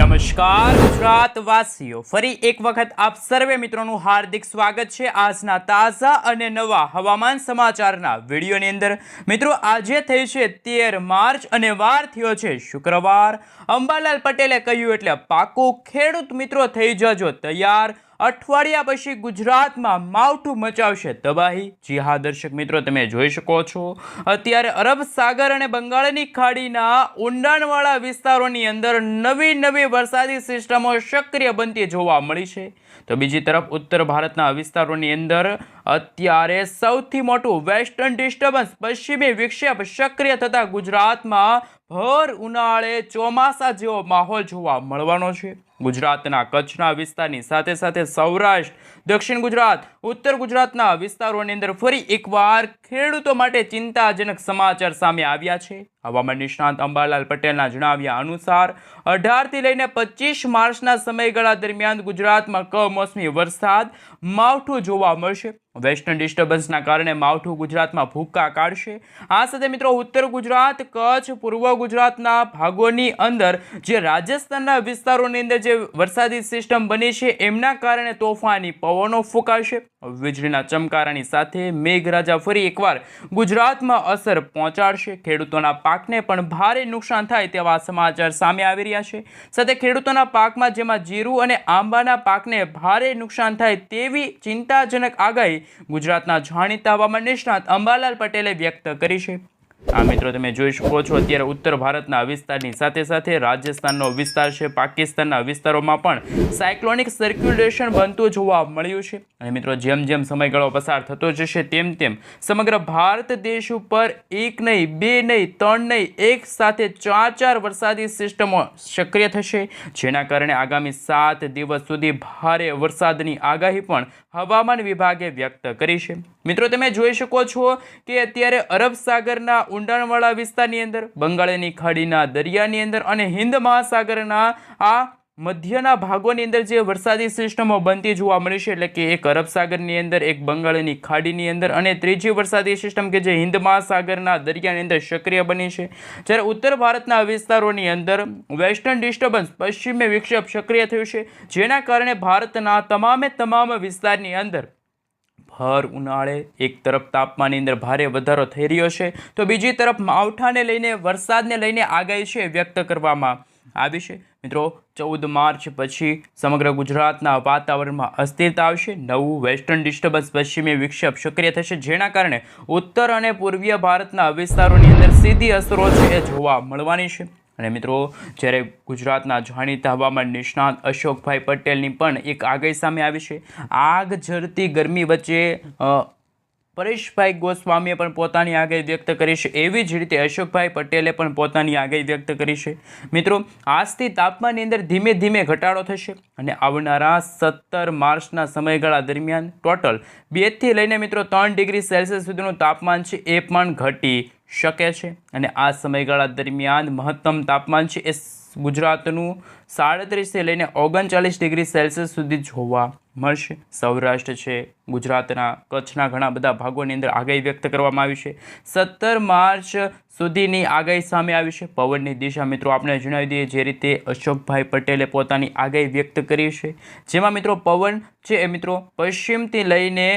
નમસ્કાર ગુજરાતવાસીઓ, ફરી એક વખત આપ સર્વે મિત્રોનું હાર્દિક સ્વાગત છે આજના તાજા અને નવા હવામાન સમાચારના વિડીયોની અંદર। મિત્રો, આજે થઈ છે 13 માર્ચ અને વાર થયો છે શુક્રવાર। અંબાલાલ પટેલે કહ્યું એટલે પાકું, ખેડૂત મિત્રો થઈ જજો તૈયાર। અઠવાડિયા પછી ગુજરાતમાં માવઠું મચાવશે તબાહી। જી હા દર્શક મિત્રો, તમે જોઈ શકો છો અત્યારે અરબ સાગર અને બંગાળની ખાડીના ઊંડાણવાળા વિસ્તારોની અંદર નવી વરસાદી સિસ્ટમો સક્રિય બનતી જોવા મળી છે। તો બીજી તરફ ઉત્તર ભારતના વિસ્તારોની અંદર અત્યારે સૌથી મોટું વેસ્ટર્ન ડિસ્ટર્બન્સ પશ્ચિમી વિક્ષેપ સક્રિય થતા ગુજરાતમાં ભર ઉનાળે ચોમાસા જેવો માહોલ જોવા મળવાનો છે। ગુજરાતના કચ્છના વિસ્તારની સાથે સાથે સૌરાષ્ટ્ર, દક્ષિણ ગુજરાત, ઉત્તર ગુજરાતના વિસ્તારોની અંદર ફરી એકવાર ખેડૂતો માટે ચિંતાજનક સમાચાર સામે આવ્યા છે। હવામાન નિષ્ણાત અંબાલાલ પટેલના જણાવ્યા અનુસાર 18 થી લઈને 25 માર્ચના સમયગાળા દરમિયાન ગુજરાતમાં કમોસમી વરસાદ માવઠું જોવા મળશે। વેસ્ટર્ન ડિસ્ટર્બન્સના કારણે માવઠું ગુજરાતમાં ભૂક્કા કાઢશે। આ સાથે મિત્રો ઉત્તર ગુજરાત, કચ્છ, પૂર્વ ગુજરાતના ભાગોની અંદર જે રાજસ્થાનના વિસ્તારોની અંદર જે વરસાદી સિસ્ટમ બની છે એમના કારણે તોફાની પવનો ફૂંકાશે। વીજળીના ચમકારાની સાથે મેઘરાજા ફરી એકવાર ગુજરાતમાં અસર પહોંચાડશે। ખેડૂતોના પાકને પણ ભારે નુકસાન થાય તેવા સમાચાર સામે આવી રહ્યા છે। સાથે ખેડૂતોના પાકમાં જેમાં જીરું અને આંબાના પાકને ભારે નુકસાન થાય તેવી ચિંતાજનક આગાહી ગુજરાતના જાણીતા હવામાન નિષ્ણાત અંબાલાલ પટેલે વ્યક્ત કરી છે। આ મિત્રો તમે જોઈ શકો છો અત્યારે ઉત્તર ભારતના વિસ્તારની સાથે સાથે રાજસ્થાનનો વિસ્તાર છે, પાકિસ્તાનના વિસ્તારોમાં પણ સાયક્લોનિક સર્ક્યુલેશન બનતું જોવા મળ્યું છે। અને મિત્રો જેમ જેમ સમયગાળો પસાર થતો જશે તેમ તેમ સમગ્ર ભારત દેશ ઉપર એક નહીં, બે નહીં, ત્રણ નહીં, એક સાથે ચાર વરસાદી સિસ્ટમો સક્રિય થશે, જેના કારણે આગામી 7 દિવસ સુધી ભારે વરસાદની આગાહી પણ હવામાન વિભાગે વ્યક્ત કરી છે। મિત્રો તમે જોઈ શકો છો કે અત્યારે અરબ સાગરના ઊંડાણવાળા વિસ્તારની અંદર, બંગાળની ખાડીના દરિયાની અંદર અને હિન્દ મહાસાગરના આ મધ્યના ભાગોની અંદર જે વરસાદી સિસ્ટમો બનતી જોવા મળી છે, એટલે કે એક અરબ સાગરની અંદર, એક બંગાળની ખાડીની અંદર અને ત્રીજી વરસાદી સિસ્ટમ કે જે હિન્દ મહાસાગરના દરિયાની અંદર સક્રિય બની છે। જ્યારે ઉત્તર ભારતના વિસ્તારોની અંદર વેસ્ટર્ન ડિસ્ટર્બન્સ પશ્ચિમી વિક્ષેપ સક્રિય થયું છે, જેના કારણે ભારતના તમામ વિસ્તારની અંદર ભર ઉનાળે એક તરફ તાપમાનની અંદર ભારે વધારો થઈ રહ્યો છે, તો બીજી તરફ માવઠાને લઈને, વરસાદને લઈને આગાહી છે વ્યક્ત કરવામાં આવી છે। મિત્રો 14 માર્ચ પછી સમગ્ર ગુજરાતના વાતાવરણમાં અસ્થિરતા આવશે। નવું વેસ્ટર્ન ડિસ્ટર્બન્સ પશ્ચિમી વિક્ષેપ સક્રિય થશે, જેના કારણે ઉત્તર અને પૂર્વીય ભારતના વિસ્તારોની અંદર સીધી અસરો છે એ જોવા મળવાની છે। અને મિત્રો જ્યારે ગુજરાતના જાણીતા હવામાન નિષ્ણાત અશોકભાઈ પટેલની પણ એક આગાહી સામે આવી છે। આગ ઝરતી ગરમી વચ્ચે પરેશભાઈ ગોસ્વામીએ પણ પોતાની આગાહી વ્યક્ત કરી છે, એવી જ રીતે અશોકભાઈ પટેલે પણ પોતાની આગાહી વ્યક્ત કરી છે। મિત્રો આજથી તાપમાનની અંદર ધીમે ધીમે ઘટાડો થશે અને આવનારા 17 માર્ચના સમયગાળા દરમિયાન ટોટલ 2 થી લઈને મિત્રો 3 ડિગ્રી સેલ્સિયસ સુધીનું તાપમાન છે એ પણ ઘટી શકે છે। અને આ સમયગાળા દરમિયાન મહત્તમ તાપમાન છે એ ગુજરાતનું 37 થી લઈને 39 ડિગ્રી સેલ્સિયસ સુધી જોવા મળશે। સૌરાષ્ટ્ર છે, ગુજરાતના કચ્છના ઘણા બધા ભાગોની અંદર આગાહી વ્યક્ત કરવામાં આવી છે। 17 માર્ચ સુધીની આગાહી સામે આવી છે। પવનની દિશા મિત્રો આપણે જણાવી દઈએ, જે રીતે અશોકભાઈ પટેલે પોતાની આગાહી વ્યક્ત કરી છે, જેમાં મિત્રો પવન છે એ મિત્રો પશ્ચિમથી લઈને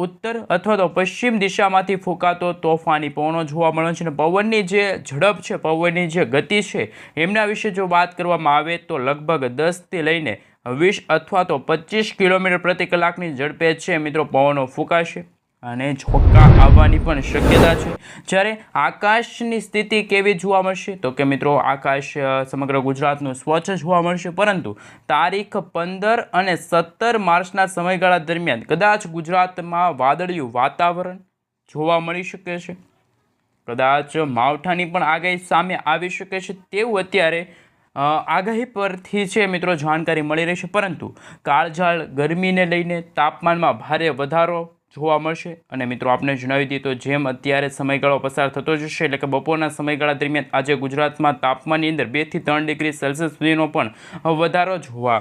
ઉત્તર અથવા તો પશ્ચિમ દિશામાંથી ફૂંકાતો તોફાની પવનો જોવા મળે છે। અને પવનની જે ઝડપ છે, પવનની જે ગતિ છે, એમના વિશે જો વાત કરવામાં આવે તો લગભગ 10 થી લઈને 20 અથવા તો 25 કિલોમીટર પ્રતિ કલાકની ઝડપે છે મિત્રો પવનો ફૂંકાશે અને ઝોકા આવવાની પણ શક્યતા છે। જ્યારે આકાશની સ્થિતિ કેવી જોવા મળશે તો કે મિત્રો આકાશ સમગ્ર ગુજરાતનું સ્વચ્છ જોવા મળશે, પરંતુ તારીખ 15 અને 17 માર્ચના સમયગાળા દરમિયાન કદાચ ગુજરાતમાં વાદળિયું વાતાવરણ જોવા મળી શકે છે, કદાચ માવઠાની પણ આગાહી સામે આવી શકે છે તેવું અત્યારે આગાહી પરથી છે મિત્રો જાણકારી મળી રહી છે। પરંતુ કાળઝાળ ગરમીને લઈને તાપમાનમાં ભારે વધારો જોવા મળશે। અને મિત્રો આપણે જણાવી દઈએ તો જેમ અત્યારે સમયગાળો પસાર થતો જશે, એટલે કે બપોરના સમયગાળા દરમિયાન આજે ગુજરાતમાં તાપમાનની અંદર 2 થી 3 ડિગ્રી સેલ્સિયસ સુધીનો પણ વધારો જોવા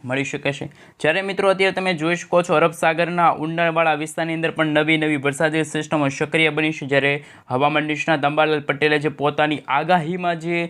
મળી શકે છે। જ્યારે મિત્રો અત્યારે તમે જોઈ શકો છો અરબ સાગરના ઊંડાણવાળા વિસ્તારની અંદર પણ નવી વરસાદી સિસ્ટમો સક્રિય બની છે। જ્યારે હવામાન નિષ્ણાત અંબાલાલ પટેલે જે પોતાની આગાહીમાં જે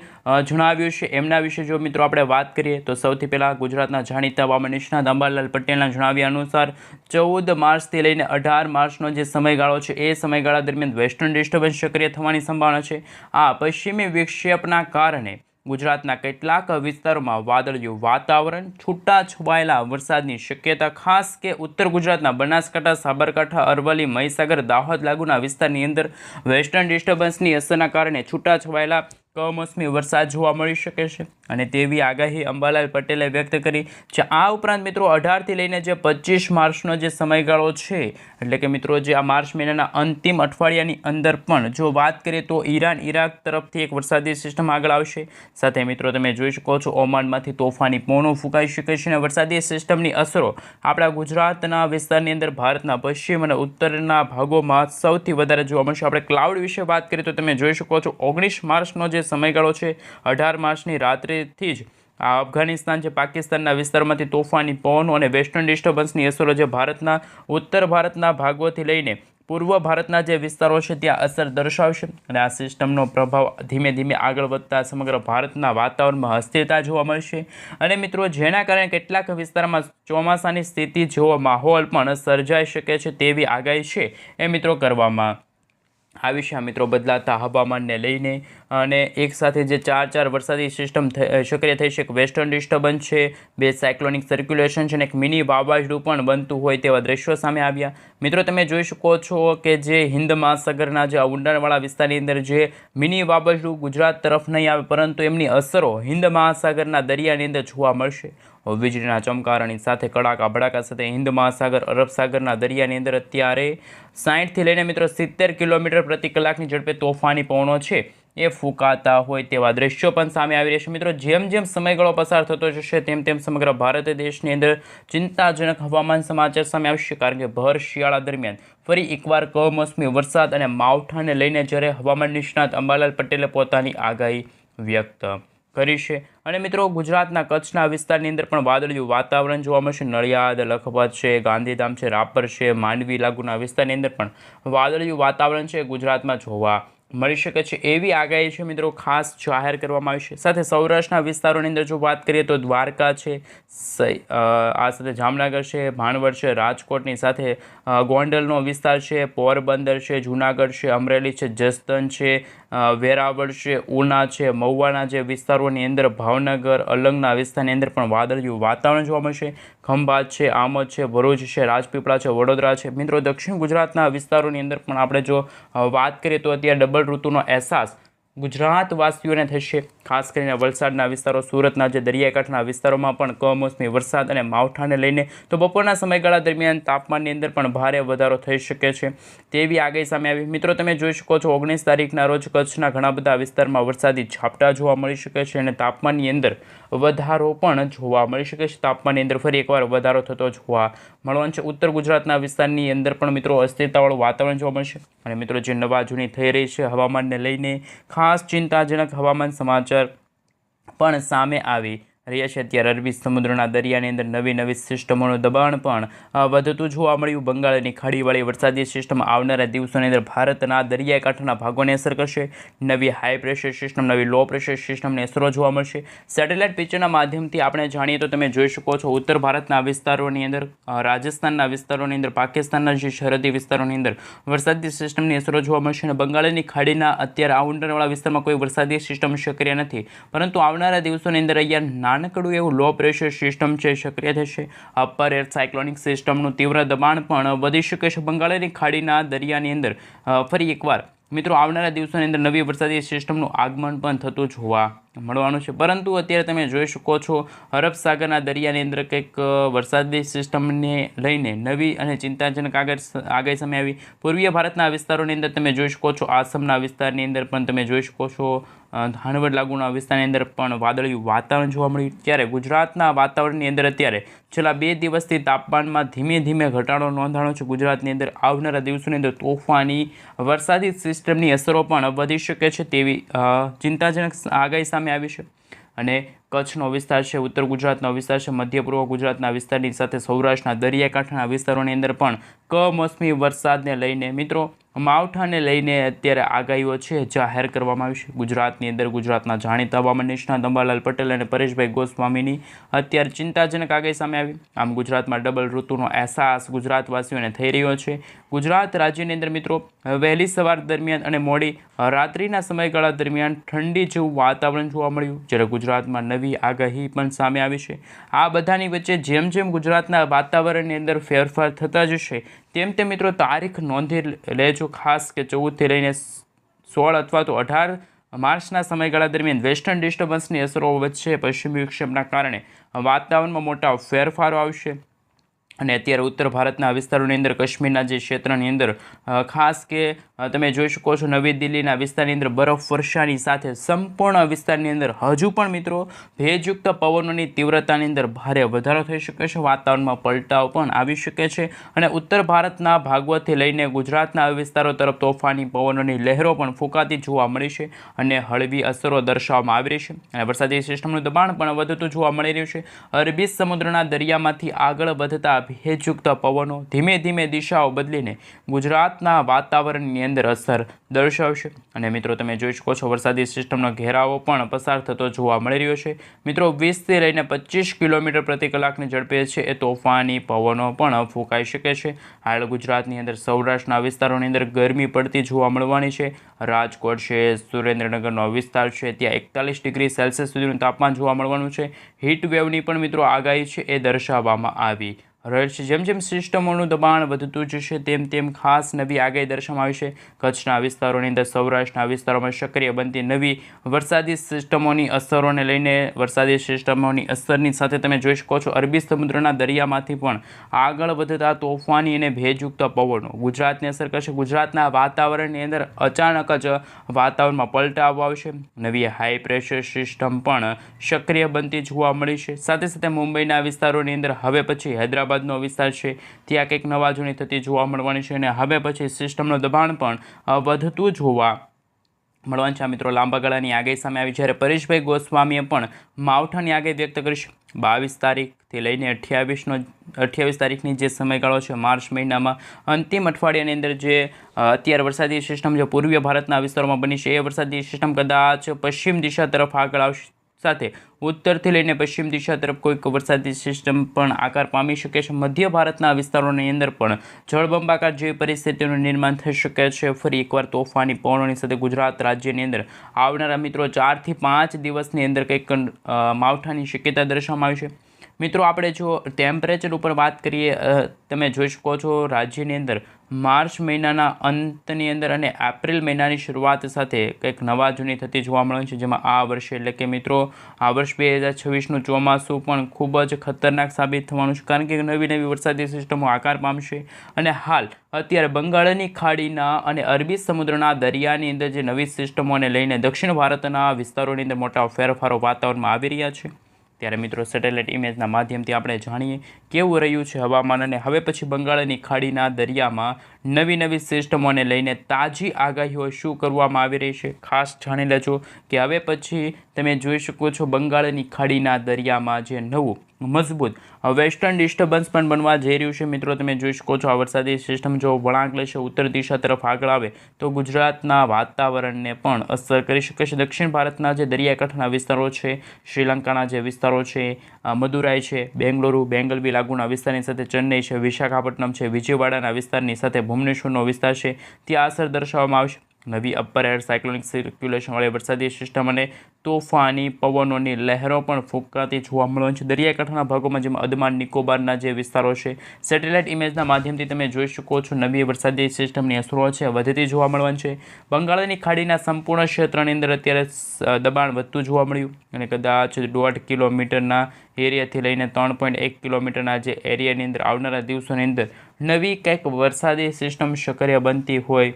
જણાવ્યું છે એમના વિશે જો મિત્રો આપણે વાત કરીએ તો સૌથી પહેલાં ગુજરાતના જાણીતા હવામાન નિષ્ણાત અંબાલાલ પટેલના જણાવ્યા અનુસાર 14 માર્ચથી લઈને 18 માર્ચનો જે સમયગાળો છે એ સમયગાળા દરમિયાન વેસ્ટર્ન ડિસ્ટર્બન્સ સક્રિય થવાની સંભાવના છે। આ પશ્ચિમી વિક્ષેપના કારણે ગુજરાતના કેટલાક વિસ્તારોમાં વાદળિયું વાતાવરણ, છૂટાછવાયેલા વરસાદની શક્યતા, ખાસ કે ઉત્તર ગુજરાતના બનાસકાંઠા, સાબરકાંઠા, અરવલ્લી, મહીસાગર, દાહોદ લાગુના વિસ્તારની અંદર વેસ્ટર્ન ડિસ્ટર્બન્સની અસરના કારણે છૂટાછવાયેલા કમોસમી વરસાદ જોવા મળી શકે છે અને તેવી આગાહી અંબાલાલ પટેલે વ્યક્ત કરી છે। આ ઉપરાંત મિત્રો 18થી લઈને જે 25 માર્ચનો જે સમયગાળો છે એટલે કે મિત્રો જે આ માર્ચ મહિનાના અંતિમ અઠવાડિયાની અંદર પણ જો વાત કરીએ તો ઈરાન ઇરાક તરફથી એક વરસાદી સિસ્ટમ આગળ આવશે। સાથે મિત્રો તમે જોઈ શકો છો ઓમાનમાંથી તોફાની પવનો ફૂંકાઈ શકે છે અને વરસાદી સિસ્ટમની અસરો આપણા ગુજરાતના વિસ્તારની અંદર ભારતના પશ્ચિમ અને ઉત્તરના ભાગોમાં સૌથી વધારે જોવા મળશે। આપણે ક્લાઉડ વિશે વાત કરીએ તો તમે જોઈ શકો છો 19 માર્ચનો જે સમયગાળો છે 18 માર્ચની રાત્રિથી જ આ અફઘાનિસ્તાન છે પાકિસ્તાનના વિસ્તારમાંથી તોફાની પવનો અને વેસ્ટર્ન ડિસ્ટર્બન્સની અસરો જે ભારતના ઉત્તર ભારતના ભાગોથી લઈને પૂર્વ ભારતના જે વિસ્તારો છે ત્યાં અસર દર્શાવશે અને આ સિસ્ટમનો પ્રભાવ ધીમે ધીમે આગળ વધતા સમગ્ર ભારતના વાતાવરણમાં અસ્થિરતા જોવા મળશે અને મિત્રો જેના કારણે કેટલાક વિસ્તારમાં ચોમાસાની સ્થિતિ જેવો માહોલ પણ સર્જાઈ શકે છે તેવી આગાહી છે એ મિત્રો કરવામાં આવી છે। મિત્રો બદલાતા હવામાનને લઈને અને એક સાથે જે ચાર વરસાદી સિસ્ટમ સક્રિય થઈ છે, એક વેસ્ટર્ન ડિસ્ટર્બન્સ છે, 2 સાયક્લોનિક સર્ક્યુલેશન છે અને એક મિની વાવાઝોડું પણ બનતું હોય તેવા દ્રશ્યો સામે આવ્યા। મિત્રો તમે જોઈ શકો છો કે જે હિન્દ મહાસાગરના જે ઊંડાણવાળા વિસ્તારની અંદર જે મિની વાવાઝોડું ગુજરાત તરફ નહીં આવે પરંતુ એમની અસરો હિન્દ મહાસાગરના દરિયાની અંદર જોવા મળશે। વીજળીના ચમકારાની સાથે કડાકા ભડાકા સાથે હિન્દ મહાસાગર અરબ સાગરના દરિયાની અંદર અત્યારે 60થી લઈને મિત્રો 70 કિલોમીટર પ્રતિ કલાકની ઝડપે તોફાની પવનો છે એ ફૂંકાતા હોય તેવા દ્રશ્યો પણ સામે આવી રહ્યા છે। મિત્રો જેમ સમયગાળો પસાર થતો જશે તેમ સમગ્ર ભારત દેશની અંદર ચિંતાજનક હવામાન સમાચાર સામે આવશે કારણ કે ભર શિયાળા દરમિયાન ફરી એકવાર કમોસમી વરસાદ અને માવઠાને લઈને જ્યારે હવામાન નિષ્ણાત અંબાલાલ પટેલે પોતાની આગાહી વ્યક્ત કરી છે અને મિત્રો ગુજરાતના કચ્છના વિસ્તારની અંદર પણ વાદળિયું વાતાવરણ જોવા મળશે। નડિયાદ, લખપત છે, ગાંધીધામ છે, રાપર છે, માંડવી લાગુના વિસ્તારની અંદર પણ વાદળિયું વાતાવરણ છે ગુજરાતમાં જોવા મળી શકે છે એવી આગાહી છે મિત્રો ખાસ જાહેર કરવામાં આવી છે। સાથે સૌરાષ્ટ્રના વિસ્તારોની અંદર જો વાત કરીએ તો દ્વારકા છે, આ સાથે જામનગર છે, ભાણવડ છે, રાજકોટની સાથે ગોંડલનો વિસ્તાર છે, પોરબંદર છે, જૂનાગઢ છે, અમરેલી છે, જસદણ છે, વેરાવળ છે, ઉના છે, મહુવાના જે વિસ્તારોની અંદર ભાવનગર, અલંગના વિસ્તારની અંદર પણ વાદળિયું વાતાવરણ જોવા મળશે। ખંભાત છે, આમોદ છે, ભરૂચ છે, રાજપીપળા છે, વડોદરા છે। મિત્રો દક્ષિણ ગુજરાતના વિસ્તારોની અંદર પણ આપણે જો વાત કરીએ તો અત્યારે ડબલ ઋતુનો અહેસાસ ગુજરાતવાસીઓને થશે। ખાસ કરીને વલસાડના વિસ્તારો, સુરતના જે દરિયાકાંઠાના વિસ્તારોમાં પણ કમોસમી વરસાદ અને માવઠાને લઈને તો બપોરના સમયગાળા દરમિયાન તાપમાનની અંદર પણ ભારે વધારો થઈ શકે છે તેવી આગાહી સામે આવી। મિત્રો તમે જોઈ શકો છો 19 તારીખના રોજ કચ્છના ઘણા બધા વિસ્તારમાં વરસાદી ઝાપટા જોવા મળી શકે છે અને તાપમાનની અંદર વધારો પણ જોવા મળી શકે છે। તાપમાનની અંદર ફરી એકવાર વધારો થતો જોવા મળવાનો છે। ઉત્તર ગુજરાતના વિસ્તારની અંદર પણ મિત્રો અસ્થિરતાવાળું વાતાવરણ જોવા મળશે અને મિત્રો જે નવા જૂની થઈ રહી છે હવામાનને લઈને ખાસ ચિંતાજનક હવામાન સમાચાર પણ સામે આવી રહ્યા છે। અત્યારે અરબી સમુદ્રના દરિયાની અંદર નવી સિસ્ટમોનું દબાણ પણ વધતું જોવા મળ્યું। બંગાળની ખાડીવાળી વરસાદી સિસ્ટમ આવનારા દિવસોની અંદર ભારતના દરિયાકાંઠાના ભાગોને અસર કરશે। નવી હાઈ પ્રેશર સિસ્ટમ, નવી લો પ્રેશર સિસ્ટમની અસરો જોવા મળશે। સેટેલાઇટ પિક્ચરના માધ્યમથી આપણે જાણીએ તો તમે જોઈ શકો છો ઉત્તર ભારતના વિસ્તારોની અંદર, રાજસ્થાનના વિસ્તારોની અંદર, પાકિસ્તાનના જે સરહદી વિસ્તારોની અંદર વરસાદી સિસ્ટમની અસરો જોવા મળશે અને બંગાળની ખાડીના અત્યારે આ ઊંડાણવાળા વિસ્તારમાં કોઈ વરસાદી સિસ્ટમ સક્રિય નથી પરંતુ આવનારા દિવસોની અંદર અહીંયા નાનકડું એવું લો પ્રેશર સિસ્ટમ છે સક્રિય થશે। અપર એર સાયક્લોનિક સિસ્ટમનું તીવ્ર દબાણ પણ વધી શકે છે। બંગાળની ખાડીના દરિયાની અંદર ફરી એકવાર મિત્રો આવનારા દિવસોની અંદર નવી વરસાદી સિસ્ટમનું આગમન પણ થતું જોવા મળવાનું છે પરંતુ અત્યારે તમે જોઈ શકો છો અરબ સાગરના દરિયાની અંદર કંઈક વરસાદી સિસ્ટમને લઈને નવી અને ચિંતાજનક આગાહી સામે આવી। પૂર્વીય ભારતના વિસ્તારોની અંદર તમે જોઈ શકો છો આસામના વિસ્તારની અંદર પણ તમે જોઈ શકો છો ધાનવડ લાગુના વિસ્તારની અંદર પણ વાદળિયું વાતાવરણ જોવા મળ્યું। ત્યારે ગુજરાતના વાતાવરણની અંદર અત્યારે છેલ્લા 2 દિવસથી તાપમાનમાં ધીમે ધીમે ઘટાડો નોંધાણો છે। ગુજરાતની અંદર આવનારા દિવસોની અંદર તોફાની વરસાદી સિસ્ટમની અસરો પણ વધી શકે છે તેવી ચિંતાજનક આગાહી સામે આવી છે અને કચ્છનો વિસ્તાર છે, ઉત્તર ગુજરાતનો વિસ્તાર છે, મધ્ય પૂર્વ ગુજરાતના વિસ્તારની સાથે સૌરાષ્ટ્રના દરિયાકાંઠાના વિસ્તારોની અંદર પણ કમોસમી વરસાદને લઈને મિત્રો માવઠાને લઈને અત્યારે આગાહીઓ છે જાહેર કરવામાં આવી છે. ગુજરાતની અંદર ગુજરાતના જાણીતા હવામાન નિષ્ણાત અંબાલાલ પટેલ અને પરેશભાઈ ગોસ્વામીની અત્યારે ચિંતાજનક આગાહી સામે આવી. આમ ગુજરાતમાં ડબલ ઋતુનો અહેસાસ ગુજરાતવાસીઓને થઈ રહ્યો છે. ગુજરાત રાજ્યની અંદર મિત્રો વહેલી સવાર દરમિયાન અને મોડી રાત્રિના સમયગાળા દરમિયાન ઠંડી જેવું વાતાવરણ જોવા મળ્યું, જ્યારે ગુજરાતમાં નવી આગાહી પણ સામે આવી છે. આ બધાની વચ્ચે જેમ જેમ ગુજરાતના વાતાવરણની અંદર ફેરફાર થતા જશે તેમ તેમ મિત્રો તારીખ નોંધી લેજો ખાસ કે 14થી લઈને 16 અથવા તો 18 માર્ચના સમયગાળા દરમિયાન વેસ્ટર્ન ડિસ્ટર્બન્સની અસરો વચ્ચે પશ્ચિમી વિક્ષેપના કારણે વાતાવરણમાં મોટા ફેરફારો આવશે. અને અત્યારે ઉત્તર ભારતના વિસ્તારોની અંદર કાશ્મીરના જે ક્ષેત્રની અંદર ખાસ કે તમે જોઈ શકો છો નવી દિલ્હીના વિસ્તારની અંદર બરફ વર્ષાની સાથે સંપૂર્ણ વિસ્તારની અંદર હજુ પણ મિત્રો ભેજયુક્ત પવનોની તીવ્રતાની અંદર ભારે વધારો થઈ શકે છે. વાતાવરણમાં પલટાવ પણ આવી શકે છે અને ઉત્તર ભારતના ભાગવતથી લઈને ગુજરાતના વિસ્તારો તરફ તોફાની પવનોની લહેરો પણ ફૂંકાતી જોવા મળી છે અને હળવી અસરો દર્શાવવામાં આવી રહી છે. અને વરસાદી સિસ્ટમનું દબાણ પણ વધતું જોવા મળી રહ્યું છે. અરબી સમુદ્રના દરિયામાંથી આગળ વધતા ભેજયુક્ત પવનો ધીમે ધીમે દિશાઓ બદલીને ગુજરાતના વાતાવરણની અંદર અસર દર્શાવશે. અને મિત્રો તમે જોઈ શકો છો વરસાદી સિસ્ટમનો ઘેરાવો પણ પસાર થતો જોવા મળી રહ્યો છે. મિત્રો 20થી લઈને 25 કિલોમીટર પ્રતિ કલાકની ઝડપે છે એ તોફાની પવનો પણ ફૂંકાઈ શકે છે. હાલ ગુજરાતની અંદર સૌરાષ્ટ્રના વિસ્તારોની અંદર ગરમી પડતી જોવા મળવાની છે. રાજકોટ છે, સુરેન્દ્રનગરનો વિસ્તાર છે, ત્યાં 41 ડિગ્રી સેલ્સિયસ સુધીનું તાપમાન જોવા મળવાનું છે. હીટ વેવની પણ મિત્રો આગાહી છે એ દર્શાવવામાં આવી રહે છે. જેમ જેમ સિસ્ટમોનું દબાણ વધતું જશે તેમ તેમ ખાસ નવી આગાહી દર્શાવવામાં આવી છે. કચ્છના વિસ્તારોની અંદર સૌરાષ્ટ્રના વિસ્તારોમાં સક્રિય બનતી નવી વરસાદી સિસ્ટમોની અસરોને લઈને વરસાદી સિસ્ટમોની અસરની સાથે તમે જોઈ શકો છો અરબી સમુદ્રના દરિયામાંથી પણ આગળ વધતા તોફાની અને ભેજયુક્ત પવનો ગુજરાતને અસર કરશે. ગુજરાતના વાતાવરણની અંદર અચાનક જ વાતાવરણમાં પલટાવ આવશે. નવી હાઈ પ્રેશર સિસ્ટમ પણ સક્રિય બનતી જોવા મળી છે. સાથે સાથે મુંબઈના વિસ્તારોની અંદર હવે પછી હૈદરાબાદનો વિસ્તાર છે ત્યાં કંઈક નવા જૂની થતી જોવા મળવાની છે અને હવે પછી સિસ્ટમનું દબાણ પણ વધતું જોવા મળવાનું છે. મિત્રો લાંબા ગાળાની આગાહી સામે આવી જ્યારે પરેશભાઈ ગોસ્વામીએ પણ માવઠાની આગાહી વ્યક્ત કરી છે. 22 તારીખથી લઈને 28 તારીખની જે સમયગાળો છે માર્ચ મહિનામાં અંતિમ અઠવાડિયાની અંદર જે અત્યારે વરસાદી સિસ્ટમ જે પૂર્વીય ભારતના વિસ્તારોમાં બની છે એ વરસાદી સિસ્ટમ કદાચ પશ્ચિમ દિશા તરફ આગળ આવશે. સાથે ઉત્તરથી લઈને પશ્ચિમ દિશા તરફ કોઈક વરસાદી સિસ્ટમ પણ આકાર પામી શકે છે. મધ્ય ભારતના વિસ્તારોની અંદર પણ જળબંબાકાર જેવી પરિસ્થિતિનું નિર્માણ થઈ શકે છે. ફરી એકવાર તોફાની પવનોની સાથે ગુજરાત રાજ્યની અંદર આવનારા મિત્રો 4 થી 5 દિવસની અંદર કંઈક માવઠાની શક્યતા દર્શાવવામાં આવી છે. મિત્રો આપણે જો ટેમ્પરેચર ઉપર વાત કરીએ તમે જોઈ શકો છો રાજ્યની અંદર માર્ચ મહિનાના અંતની અંદર અને એપ્રિલ મહિનાની શરૂઆત સાથે કંઈક નવા જૂની થતી જોવા મળે છે. જેમાં આ વર્ષે એટલે કે મિત્રો આ વર્ષ 2026નું ચોમાસું પણ ખૂબ જ ખતરનાક સાબિત થવાનું છે કારણ કે નવી નવી વરસાદી સિસ્ટમો આકાર પામશે અને હાલ અત્યારે બંગાળની ખાડીના અને અરબી સમુદ્રના દરિયાની અંદર જે નવી સિસ્ટમોને લઈને દક્ષિણ ભારતના વિસ્તારોની અંદર મોટા ફેરફારો વાતાવરણમાં આવી રહ્યા છે. ત્યારે મિત્રો સેટેલાઇટ ઇમેજના માધ્યમથી આપણે જાણીએ કેવું રહ્યું છે હવામાન અને હવે પછી બંગાળની ખાડીના દરિયામાં નવી નવી સિસ્ટમોને લઈને તાજી આગાહીઓ શું કરવામાં આવી રહી છે. ખાસ જાણી લેજો કે હવે પછી તમે જોઈ શકો છો બંગાળની ખાડીના દરિયામાં જે નવું મજબૂત વેસ્ટર્ન ડિસ્ટર્બન્સ પણ બનવા જઈ રહ્યું છે. મિત્રો તમે જોઈ શકો છો આ વરસાદી સિસ્ટમ જો વળાંક લેશે ઉત્તર દિશા તરફ આગળ આવે તો ગુજરાતના વાતાવરણને પણ અસર કરી શકે છે. દક્ષિણ ભારતના જે દરિયાકાંઠાના વિસ્તારો છે, શ્રીલંકાના જે વિસ્તારો છે, મદુરાઈ છે, બેંગલુરુ, બેંગલવી લાગુના વિસ્તારની સાથે ચેન્નઈ છે, વિશાખાપટ્ટનમ છે, વિજયવાડાના વિસ્તારની સાથે ભુવનેશ્વરનો વિસ્તાર છે ત્યાં અસર દર્શાવવામાં આવશે. નવી અપર એર સાયક્લોનિક સર્ક્યુલેશનવાળી વરસાદી સિસ્ટમ અને તોફાની પવનોની લહેરો પણ ફૂંકાતી જોવા મળવાની છે. દરિયાકાંઠાના ભાગોમાં જેમાં અંદમાન નિકોબારના જે વિસ્તારો છે સેટેલાઇટ ઇમેજના માધ્યમથી તમે જોઈ શકો છો નવી વરસાદી સિસ્ટમની અસરો છે વધતી જોવા મળવાની છે. બંગાળની ખાડીના સંપૂર્ણ ક્ષેત્રની અંદર અત્યારે દબાણ વધતું જોવા મળ્યું અને કદાચ 1.5 કિલોમીટરના એરિયાથી લઈને 3.1 કિલોમીટરના જે એરિયાની અંદર આવનારા દિવસોની અંદર નવી કંઈક વરસાદી સિસ્ટમ સક્રિય બનતી હોય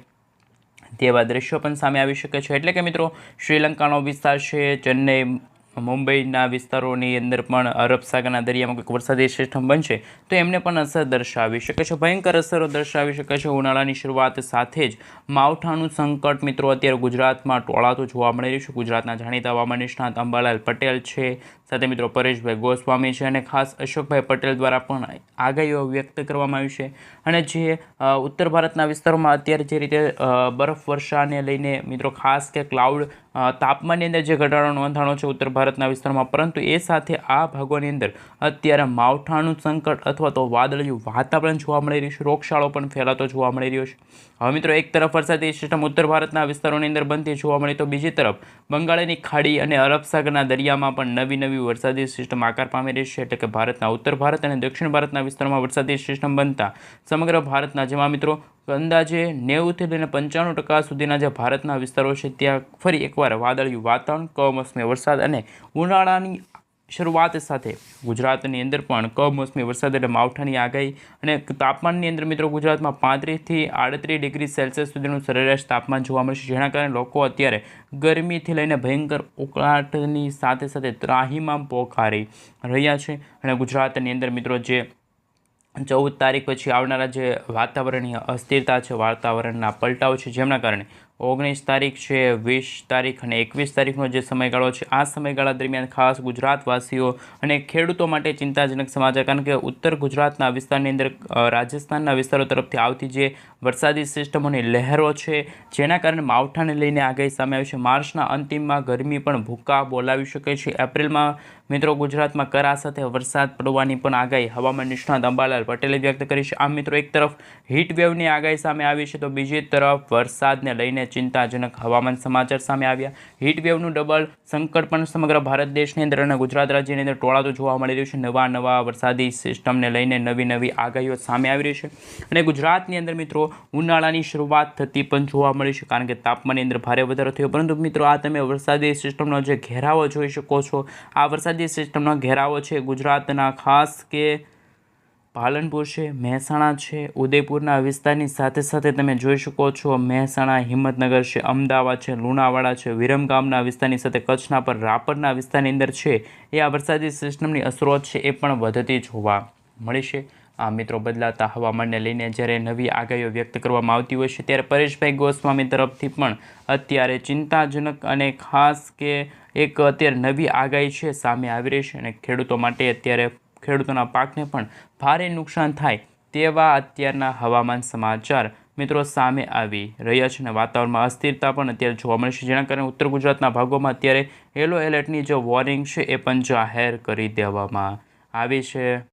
તેવા દ્રશ્યો પણ સામે આવી શકે છે. એટલે કે મિત્રો શ્રીલંકાનો વિસ્તાર છે, ચેન્નઈ મુંબઈના વિસ્તારોની અંદર પણ અરબ સાગરના દરિયામાં કંઈક વરસાદી સિસ્ટમ બનશે તો એમને પણ અસર દર્શાવી શકે છે, ભયંકર અસરો દર્શાવી શકે છે. ઉનાળાની શરૂઆત સાથે જ માવઠાનું સંકટ મિત્રો અત્યારે ગુજરાતમાં ટોળાતું જોવા મળી રહ્યું છે. ગુજરાતના જાણીતા હવામાન નિષ્ણાત અંબાલાલ પટેલ છે, સાથે મિત્રો પરેશભાઈ ગોસ્વામી છે અને ખાસ અશોકભાઈ પટેલ દ્વારા પણ આગાહીઓ વ્યક્ત કરવામાં આવી છે. અને જે ઉત્તર ભારતના વિસ્તારોમાં અત્યારે જે રીતે બરફ વર્ષાને લઈને મિત્રો ખાસ કે ક્લાઉડ તાપમાનની અંદર જે ઘટાડો નોંધાણો છે ઉત્તર ભારતના વિસ્તારમાં, પરંતુ એ સાથે આ ભાગોની અંદર અત્યારે માવઠાનું સંકટ અથવા તો વાદળિયું વાતાવરણ જોવા મળી રહ્યું છે, રોગચાળો પણ ફેલાતો જોવા મળી રહ્યો છે. હવે મિત્રો એક તરફ વરસાદી સિસ્ટમ ઉત્તર ભારતના વિસ્તારોની અંદર બનતી જોવા મળી તો બીજી તરફ બંગાળની ખાડી અને અરબ સાગરના દરિયામાં પણ નવી વરસાદી સિસ્ટમ આકાર પામી રહી છે. એટલે કે ભારતના ઉત્તર ભારત અને દક્ષિણ ભારતના વિસ્તારોમાં વરસાદી સિસ્ટમ બનતા સમગ્ર ભારતના જેમાં મિત્રો અંદાજે 90થી લઈને 95% સુધીના જે ભારતના વિસ્તારો છે ત્યાં ફરી એકવાર વાદળિયું વાતાવરણ, કમોસમી વરસાદ અને ઉનાળાની શરૂઆત સાથે ગુજરાતની અંદર પણ કમોસમી વરસાદ એટલે માવઠાની આગાહી. અને તાપમાનની અંદર મિત્રો ગુજરાતમાં 35થી 38 ડિગ્રી સેલ્સિયસ સુધીનું સરેરાશ તાપમાન જોવા મળશે, જેના કારણે લોકો અત્યારે ગરમીથી લઈને ભયંકર ઉકળાટની સાથે ત્રાહીમામ પોકારી રહ્યા છે. અને ગુજરાતની અંદર મિત્રો જે 14 તારીખ પછી આવનારા જે વાતાવરણીય અસ્થિરતા છે, વાતાવરણના પલટાઓ છે, જેમના કારણે 19 તારીખ છે, 20 તારીખ અને 21 તારીખનો જે સમયગાળો છે, આ સમયગાળા દરમિયાન ખાસ ગુજરાતવાસીઓ અને ખેડૂતો માટે ચિંતાજનક સમાચાર, કારણ કે ઉત્તર ગુજરાતના વિસ્તારની અંદર રાજસ્થાનના વિસ્તારો તરફથી આવતી જે વરસાદી સિસ્ટમોની લહેરો છે, જેના કારણે માવઠાને લઈને આગાહી સામે આવી છે. માર્ચના અંતિમમાં ગરમી પણ ભૂકા બોલાવી શકે છે. એપ્રિલમાં મિત્રો ગુજરાતમાં કરા સાથે વરસાદ પડવાની પણ આગાહી હવામાન નિષ્ણાત અંબાલાલ પટેલે વ્યક્ત કરી છે. આમ મિત્રો એક તરફ હીટ વેવની આગાહી સામે આવી છે તો બીજી તરફ વરસાદને લઈને ચિંતાજનક હવામાન સમાચાર સામે આવ્યા. હીટ વેવનું ડબલ સંકટ પણ સમગ્ર ભારત દેશની અંદર અને ગુજરાત રાજ્યની અંદર ટોળાતું જોવા મળી રહ્યું છે. નવા વરસાદી સિસ્ટમને લઈને નવી આગાહીઓ સામે આવી રહી છે. અને ગુજરાતની અંદર મિત્રો ઉનાળાની શરૂઆત થતી પણ જોવા મળી છે, કારણ કે તાપમાનની અંદર ભારે વધારો થયો. પરંતુ મિત્રો આ તમે વરસાદી સિસ્ટમનો જે ઘેરાવો જોઈ શકો છો, આ વરસાદી સિસ્ટમનો ઘેરાવો છે ગુજરાતના ખાસ કે પાલનપુર છે, મહેસાણા છે, ઉદયપુરના વિસ્તારની સાથે તમે જોઈ શકો છો મહેસાણા, હિંમતનગર છે, અમદાવાદ છે, લુણાવાડા છે, વિરમગામના વિસ્તારની સાથે કચ્છના પર રાપરના વિસ્તારની અંદર છે એ આ વરસાદી સિસ્ટમની અસરો છે એ પણ વધતી જોવા મળી છે. આ મિત્રો બદલાતા હવામાનને લઈને જ્યારે નવી આગાહીઓ વ્યક્ત કરવામાં આવતી હોય છે ત્યારે પરેશભાઈ ગોસ્વામી તરફથી પણ અત્યારે ચિંતાજનક અને ખાસ કે એક અત્યારે નવી આગાહી છે સામે આવી રહી છે. અને ખેડૂતો માટે અત્યારે ખેડૂતોના પાકને પણ ભારે નુકસાન થાય તેવા અત્યારના હવામાન સમાચાર મિત્રો સામે આવી રહ્યા છે. અને વાતાવરણમાં અસ્થિરતા પણ અત્યારે જોવા મળે છે, જેના કારણે ઉત્તર ગુજરાતના ભાગોમાં અત્યારે યલો એલર્ટની જે વોર્નિંગ છે એ પણ જાહેર કરી દેવામાં આવી છે.